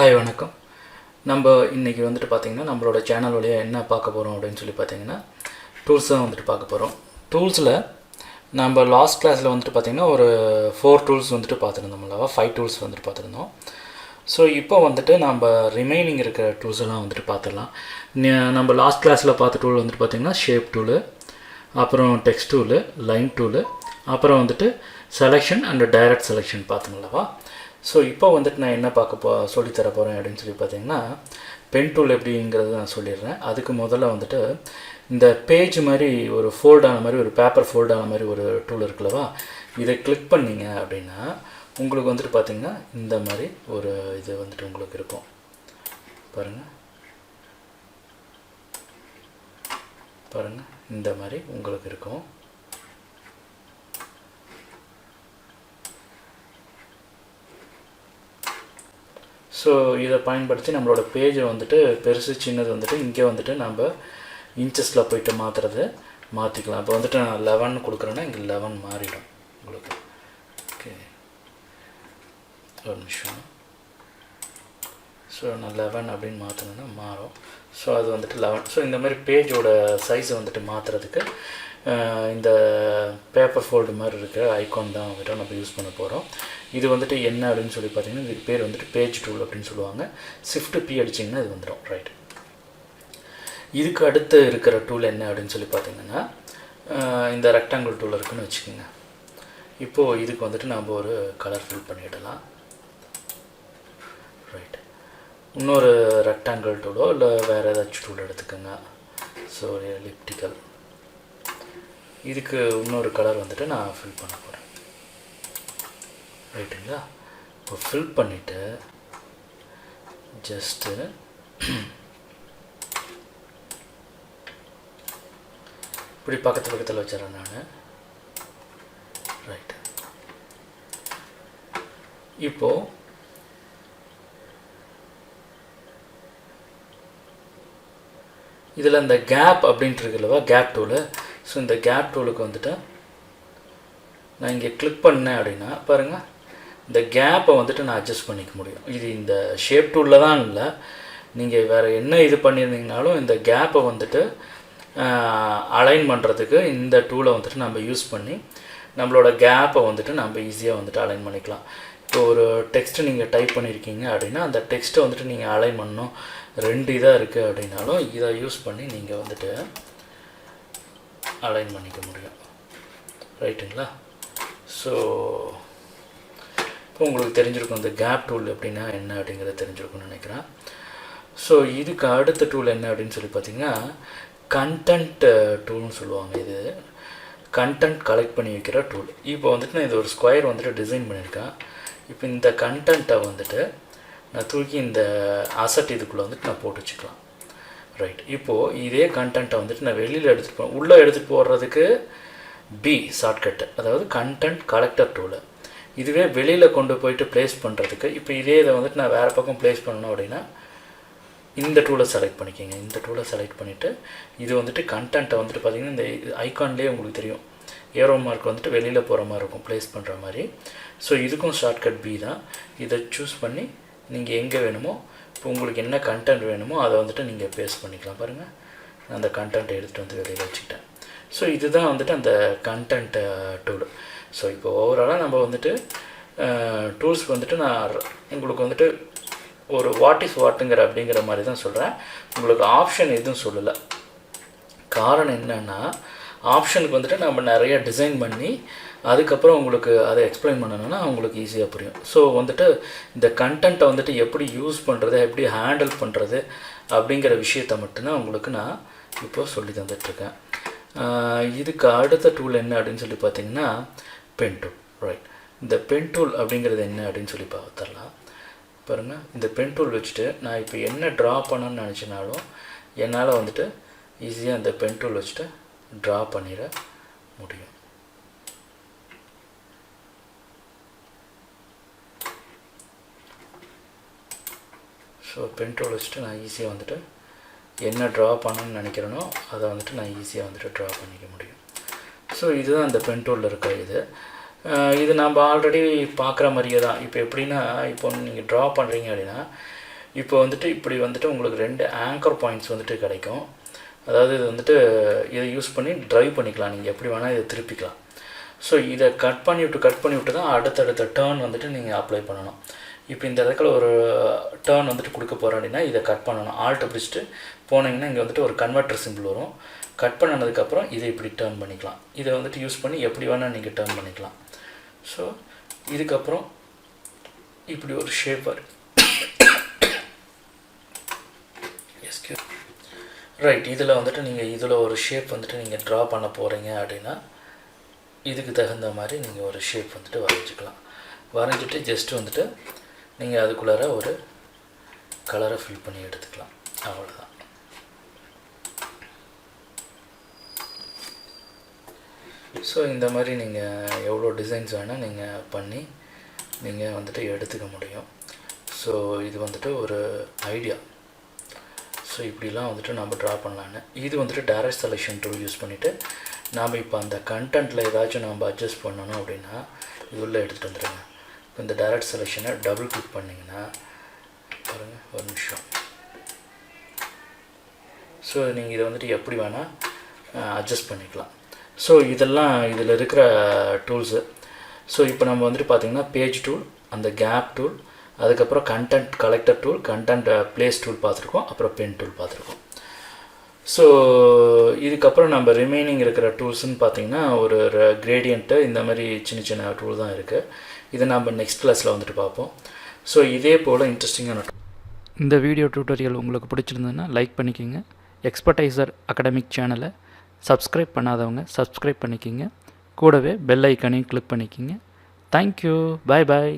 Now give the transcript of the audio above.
Hi வணக்கம். நம்ம இன்றைக்கி வந்துட்டு பார்த்திங்கன்னா நம்மளோட சேனல் வழியாக என்ன பார்க்க போகிறோம் அப்படின்னு சொல்லி பார்த்திங்கன்னா டூல்ஸ் தான் வந்துட்டு பார்க்க போகிறோம். டூல்ஸில் நம்ம லாஸ்ட் கிளாஸில் வந்துட்டு பார்த்திங்கன்னா ஒரு 4 டூல்ஸ் வந்துட்டு பார்த்துருந்தோம், அல்லவா 5 டூல்ஸ் வந்துட்டு பார்த்துருந்தோம். ஸோ இப்போ வந்துட்டு நம்ம ரிமைனிங் இருக்கிற டூல்ஸ் எல்லாம் வந்துட்டு பார்த்துடலாம். நம்ம லாஸ்ட் கிளாஸில் பார்த்த டூல் வந்துட்டு பார்த்திங்கன்னா ஷேப் டூலு, அப்புறம் டெக்ஸ்ட் டூலு, லைன் டூலு, அப்புறம் வந்துட்டு செலெக்ஷன் அண்ட் டைரக்ட் செலெக்ஷன் பார்த்தோங்களவா. ஸோ இப்போ வந்துட்டு நான் என்ன சொல்லித்தர போகிறேன் அப்படின்னு சொல்லி பார்த்தீங்கன்னா பென் டூல் எப்படிங்கிறது நான் சொல்லிடுறேன். அதுக்கு முதல்ல வந்துட்டு இந்த பேஜ் மாதிரி ஒரு ஃபோல்டான மாதிரி ஒரு பேப்பர் ஃபோல்டான மாதிரி ஒரு டூல் இருக்குல்லவா, இதை கிளிக் பண்ணிங்க அப்படின்னா உங்களுக்கு வந்துட்டு பார்த்திங்கன்னா இந்த மாதிரி ஒரு இது வந்துட்டு உங்களுக்கு இருக்கும். பாருங்கள் இந்த மாதிரி உங்களுக்கு இருக்கும். ஸோ இதை பயன்படுத்தி நம்மளோட பேஜை வந்துட்டு பெருசு சின்னது வந்துட்டு இங்கே வந்துட்டு நம்ம இன்ச்சஸில் போய்ட்டு மாற்றிக்கலாம். இப்போ வந்துட்டு நான் 11 கொடுக்குறேன்னா இங்கே 11 மாறிடும் உங்களுக்கு. ஓகே, ஒரு நிமிஷம். ஸோ நான் 11 அப்படின்னு மாற்றினேன்னா மாறும். ஸோ அது வந்துட்டு 11. ஸோ இந்த மாதிரி பேஜோட சைஸை வந்துட்டு மாற்றுறதுக்கு இந்த பேப்பர் ஃபோல்டு மாதிரி இருக்கிற ஐகான் தான் வந்துட்டு நம்ம யூஸ் பண்ண போகிறோம். இது வந்துட்டு என்ன அப்படின்னு சொல்லி பார்த்தீங்கன்னா இதுக்கு பேர் வந்துட்டு பேஜ் டூல் அப்படின்னு சொல்லுவாங்க. Shift P அடிச்சிங்கன்னா இது வந்துடும். ரைட், இதுக்கு அடுத்து இருக்கிற டூல் என்ன அப்படின்னு சொல்லி பார்த்தீங்கன்னா இந்த ரெக்டாங்கிள் டூல் இருக்குன்னு வச்சுக்கோங்க. இப்போது இதுக்கு வந்துட்டு நம்ம ஒரு கலர் ஃபில் பண்ணிடலாம். ரைட், இன்னொரு ரெக்டாங்கிள் டூலோ இல்லை வேறு ஏதாச்சும் டூல் எடுத்துக்கோங்க. ஸோ எலிப்டிக்கல், இதுக்கு இன்னொரு கலர் வந்துட்டு நான் ஃபில் பண்ண போகிறேன். ரைட்டுங்களா. இப்போ ஃபில் பண்ணிவிட்டு ஜஸ்ட்டு இப்படி பக்கத்தில் வச்சிடறேன் நான். ரைட், இப்போது இதில் இந்த கேப் அப்படின்ட்டு இருக்குல்லவா, கேப் டூலு. ஸோ இந்த கேப் டூலுக்கு வந்துட்டு நான் இங்கே கிளிக் பண்ணேன் அப்படின்னா பாருங்கள், இந்த கேப்பை வந்துட்டு நான் அட்ஜஸ்ட் பண்ணிக்க முடியும். இது இந்த ஷேப் டூலில் தான் இல்லை, நீங்கள் வேறு என்ன இது பண்ணியிருந்தீங்கனாலும் இந்த கேப்பை வந்துட்டு அலைன் பண்ணுறதுக்கு இந்த டூலை வந்துட்டு நம்ம யூஸ் பண்ணி நம்மளோட கேப்பை வந்துட்டு நம்ம ஈஸியாக வந்துட்டு அலைன் பண்ணிக்கலாம். இப்போ ஒரு டெக்ஸ்ட்டு நீங்கள் டைப் பண்ணியிருக்கீங்க அப்படின்னா அந்த டெக்ஸ்ட்டை வந்துட்டு நீங்கள் அலைன் பண்ணணும், 2 இதாக இருக்குது அப்படின்னாலும் இதை யூஸ் பண்ணி நீங்கள் வந்துட்டு அலைன் பண்ணிக்க முடியும். ரைட்டுங்களா. ஸோ இப்போ உங்களுக்கு தெரிஞ்சிருக்கும் இந்த கேப் டூல் அப்படின்னா என்ன அப்படிங்கிறத தெரிஞ்சிருக்கும்னு நினைக்கிறேன். ஸோ இதுக்கு அடுத்த டூல் என்ன அப்படின்னு சொல்லி பார்த்தீங்கன்னா கண்டென்ட் டூல்னு சொல்லுவாங்க. இது கண்டென்ட் கலெக்ட் பண்ணி வைக்கிற டூல். இப்போ வந்துட்டு நான் இது ஒரு ஸ்கொயர் வந்துட்டு டிசைன் பண்ணியிருக்கேன். இப்போ இந்த கண்டென்ட்டை வந்துட்டு நான் தூக்கி இந்த அசட் இதுக்குள்ளே வந்துட்டு நான் போட்டு வச்சுக்கலாம். ரைட், இப்போது இதே கண்டென்ட்டை வந்துட்டு நான் வெளியில் எடுத்துகிட்டு போகிறேன். உள்ளே எடுத்துகிட்டு போடுறதுக்கு பி ஷார்ட்கட்டு, அதாவது கண்டென்ட் கலெக்டர் டூலு. இதுவே வெளியில் கொண்டு போயிட்டு ப்ளேஸ் பண்ணுறதுக்கு இப்போ இதே இதை வந்துட்டு நான் வேறு பக்கம் ப்ளேஸ் பண்ணணும் அப்படின்னா இந்த டூலை செலக்ட் பண்ணிக்கோங்க. இந்த டூலை செலக்ட் பண்ணிவிட்டு இது வந்துட்டு கண்டென்ட்டை வந்துட்டு பார்த்திங்கன்னா இந்த ஐகான்லேயே உங்களுக்கு தெரியும் ஏரோ மார்க் வந்துட்டு வெளியில் போகிற மாதிரி இருக்கும், ப்ளேஸ் பண்ணுற மாதிரி. ஸோ இதுக்கும் ஷார்ட்கட் பி தான். இதை சூஸ் பண்ணி நீங்கள் எங்கே வேணுமோ இப்போ உங்களுக்கு என்ன கண்டென்ட் வேணுமோ அதை வந்துட்டு நீங்கள் பேஸ்ட் பண்ணிக்கலாம். பாருங்கள், நான் அந்த கண்டென்ட்டை எடுத்துகிட்டு வந்து வெளியில் வச்சுக்கிட்டேன். ஸோ இதுதான் வந்துட்டு அந்த கண்டென்ட் டூல். ஸோ இப்போ ஓவராலாக நம்ம வந்துட்டு டூல்ஸ்க்கு வந்துட்டு நான் உங்களுக்கு வந்துட்டு ஒரு வாட் இஸ் வாட்டுங்கிற அப்படிங்கிற மாதிரி தான் சொல்கிறேன். உங்களுக்கு ஆப்ஷன் எதுவும் சொல்லலை. காரணம் என்னென்னா ஆப்ஷனுக்கு வந்துட்டு நம்ம நிறைய டிசைன் பண்ணி அதுக்கப்புறம் உங்களுக்கு அதை எக்ஸ்பிளைன் பண்ணணும்னா உங்களுக்கு ஈஸியாக புரியும். ஸோ வந்துட்டு இந்த கண்டென்ட்டை வந்துட்டு எப்படி யூஸ் பண்ணுறது, எப்படி ஹேண்டில் பண்ணுறது அப்படிங்கிற விஷயத்தை மட்டும்தான் உங்களுக்கு நான் இப்போ சொல்லி தந்துட்டுருக்கேன். இதுக்கு அடுத்த டூல் என்ன அப்படின்னு சொல்லி பார்த்தீங்கன்னா பென் டூல். ரைட், இந்த பென் டூல் அப்படிங்கிறது என்ன அப்படின்னு சொல்லி பார்த்துடலாம். பாருங்கள், இந்த பென் டூல் வச்சுட்டு நான் இப்போ என்ன ட்ரா பண்ணணும்னு நினச்சினாலும் என்னால் வந்துட்டு ஈஸியாக இந்த பென் டூல் வச்சுட்டு ட்ரா பண்ணிட முடியும். ஸோ பென் டூல் வச்சுட்டு நான் ஈஸியாக வந்துட்டு என்ன ட்ரா பண்ணணும்னு நினைக்கிறேனோ அதை வந்துட்டு நான் ஈஸியாக வந்துட்டு ட்ரா பண்ணிக்க முடியும். ஸோ இதுதான் அந்த பென் டூலில் இருக்க இது நம்ம ஆல்ரெடி பார்க்குற மாதிரியே தான். இப்போ எப்படின்னா இப்போ நீங்கள் ட்ரா பண்ணுறீங்க அப்படின்னா இப்போ வந்துட்டு இப்படி வந்துட்டு உங்களுக்கு 2 ஆங்கர் பாயிண்ட்ஸ் வந்துட்டு கிடைக்கும். அதாவது இது வந்துட்டு இதை யூஸ் பண்ணி ட்ரைவ் பண்ணிக்கலாம், நீங்கள் எப்படி வேணால் இதை திருப்பிக்கலாம். ஸோ இதை கட் பண்ணி விட்டு தான் அடுத்தடுத்த டேர்ன் வந்துட்டு நீங்கள் அப்ளை பண்ணணும். இப்போ இந்த இடத்துல ஒரு டேர்ன் வந்துட்டு கொடுக்க போகிறோம் அப்படின்னா இதை கட் பண்ணணும். ஆல்ட்டை பிடிச்சிட்டு போனீங்கன்னா இங்கே வந்துட்டு ஒரு கன்வெர்ட்டர் சிம்பிள் வரும். கட் பண்ணதுக்கப்புறம் இதை இப்படி டேர்ன் பண்ணிக்கலாம். இதை வந்துட்டு யூஸ் பண்ணி எப்படி வேணால் நீங்கள் டேர்ன் பண்ணிக்கலாம். ஸோ இதுக்கப்புறம் இப்படி ஒரு ஷேப்பர் ரைட். இதில் வந்துட்டு நீங்கள் இதில் ஒரு ஷேப் வந்துட்டு நீங்கள் ட்ரா பண்ண போகிறீங்க அப்படின்னா இதுக்கு தகுந்த மாதிரி நீங்கள் ஒரு ஷேப் வந்துட்டு வரைஞ்சிக்கலாம். வரைஞ்சிட்டு ஜஸ்ட்டு வந்துட்டு நீங்கள் அதுக்குள்ளார ஒரு கலரை ஃபில் பண்ணி எடுத்துக்கலாம். அவ்வளோதான். ஸோ இந்த மாதிரி நீங்கள் எவ்வளோ டிசைன்ஸ் வேணால் நீங்கள் பண்ணி நீங்கள் வந்துட்டு எடுத்துக்க முடியும். ஸோ இது வந்துட்டு ஒரு ஐடியா. ஸோ இப்படிலாம் வந்துட்டு நம்ம ட்ரா பண்ணலான்னு. இது வந்துட்டு டைரக்ட் செலெக்ஷன் டூல் யூஸ் பண்ணிவிட்டு நாம் இப்போ அந்த கண்டென்ட்டில் ஏதாச்சும் நம்ம அட்ஜஸ்ட் பண்ணணும் அப்படின்னா இது உள்ளே எடுத்துகிட்டு வந்துடுங்க. இப்போ இந்த டைரக்ட் செலெக்ஷனை டபுள் கிளிக் பண்ணிங்கன்னா பாருங்கள், ஒரு நிமிஷம். ஸோ நீங்கள் இதை வந்துட்டு எப்படி வேணால் அட்ஜஸ்ட் பண்ணிக்கலாம். ஸோ இதெல்லாம் இதில் இருக்கிற டூல்ஸு. ஸோ இப்போ நம்ம வந்துட்டு பார்த்திங்கன்னா பேஜ் டூல், அந்த கேப் டூல், அதுக்கப்புறம் content collector tool, content place tool பார்த்துருக்கோம், அப்புறம் பென் டூல் பார்த்துருக்கோம். ஸோ இதுக்கப்புறம் நம்ம ரிமைனிங் இருக்கிற டூல்ஸ்ன்னு பார்த்திங்கன்னா ஒரு கிரேடியண்ட்டு, இந்த மாதிரி சின்ன சின்ன டூல் தான் இருக்குது. இதை நம்ம நெக்ஸ்ட் கிளாஸில் வந்துட்டு பார்ப்போம். ஸோ இதே போல் இன்ட்ரெஸ்டிங்கான இந்த வீடியோ டியூட்டோரியல் உங்களுக்கு பிடிச்சிருந்ததுன்னா லைக் பண்ணிக்கோங்க. எக்ஸ்பர்டைசர் அகாடமிக் சேனலை சப்ஸ்கிரைப் பண்ணாதவங்க சப்ஸ்கிரைப் பண்ணிக்கிங்க. கூடவே பெல் ஐக்கானையும் கிளிக் பண்ணிக்கிங்க. தேங்க்யூ. பாய் பாய்.